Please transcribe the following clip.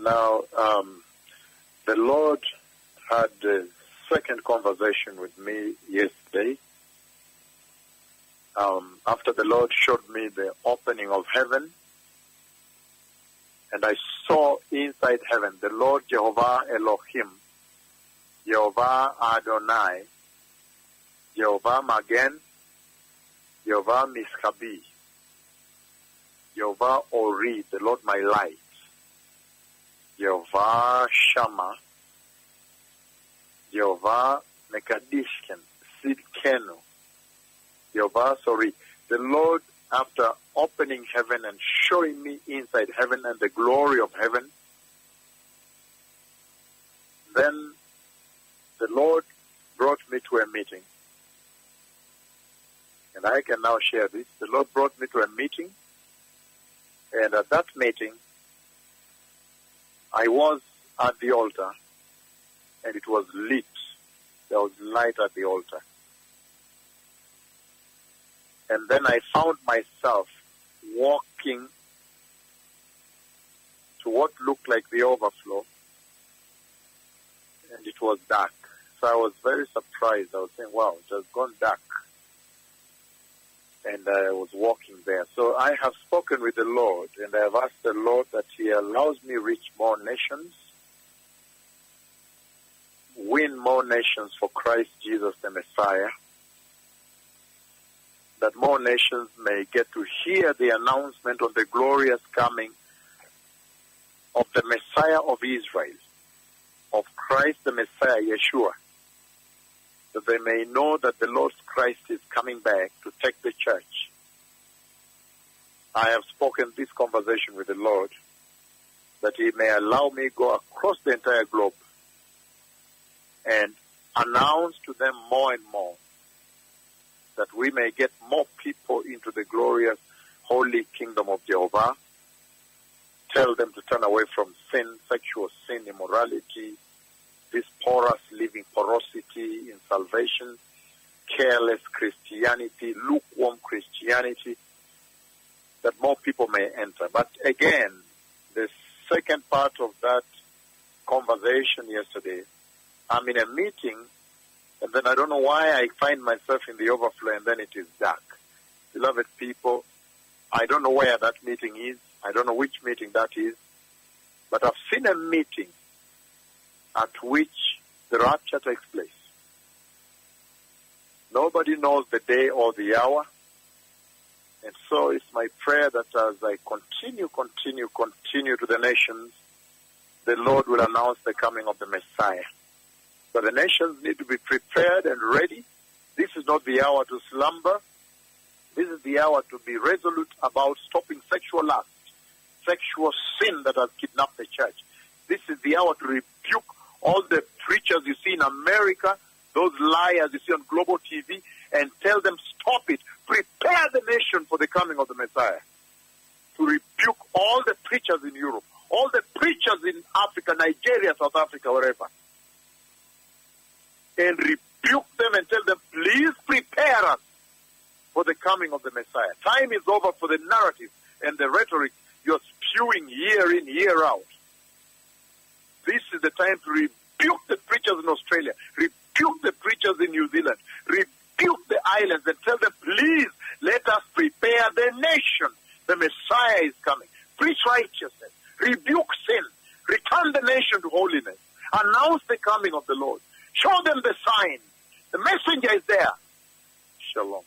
Now, the Lord had a second conversation with me yesterday. After the Lord showed me the opening of heaven, and I saw inside heaven the Lord Jehovah Elohim, Jehovah Adonai, Jehovah Magen, Jehovah Miskabi, Jehovah Ori, the Lord my light, Jehovah Shammah, Jehovah Mekadishken, Sidkenu, Jehovah, the Lord, after opening heaven and showing me inside heaven and the glory of heaven, then the Lord brought me to a meeting. And I can now share this. The Lord brought me to a meeting, and at that meeting, I was at the altar, and it was lit. There was light at the altar. And then I found myself walking to what looked like the overflow, and it was dark. So I was very surprised. I was saying, wow, it has gone dark. And I was walking there. So I have spoken with the Lord, and I have asked the Lord that He allows me reach more nations, win more nations for Christ Jesus the Messiah, that more nations may get to hear the announcement of the glorious coming of the Messiah of Israel, of Christ the Messiah, Yeshua, that they may know that the Lord Christ is coming back to take the church. I have spoken this conversation with the Lord, that He may allow me go across the entire globe and announce to them more and more, that we may get more people into the glorious holy kingdom of Jehovah. Tell them to turn away from sin, sexual sin, immorality, this porous living, porosity in salvation, careless Christianity, lukewarm Christianity, that more people may enter. But again, the second part of that conversation yesterday, I'm in a meeting, and then I don't know why I find myself in the overflow, and then it is dark. Beloved people, I don't know where that meeting is. I don't know which meeting that is. But I've seen a meeting at which the rapture takes place. Nobody knows the day or the hour. And so it's my prayer that as I continue to the nations, the Lord will announce the coming of the Messiah. But the nations need to be prepared and ready. This is not the hour to slumber. This is the hour to be resolute about stopping sexual lust, sexual sin that has kidnapped the church. This is the hour to rebuke all the preachers you see in America, those liars you see on global TV, and tell them, stop it. Prepare the nation for the coming of the Messiah. To rebuke all the preachers in Europe, all the preachers in Africa, Nigeria, South Africa, wherever. And rebuke them and tell them, please prepare us for the coming of the Messiah. Time is over for the narrative and the rhetoric you're spewing year in, year out. This is the time to rebuke the preachers in Australia, rebuke the preachers in New Zealand, rebuke the islands and tell them, please, let us prepare the nation. The Messiah is coming. Preach righteousness, rebuke sin, return the nation to holiness, announce the coming of the Lord. Show them the sign. The messenger is there. Shalom.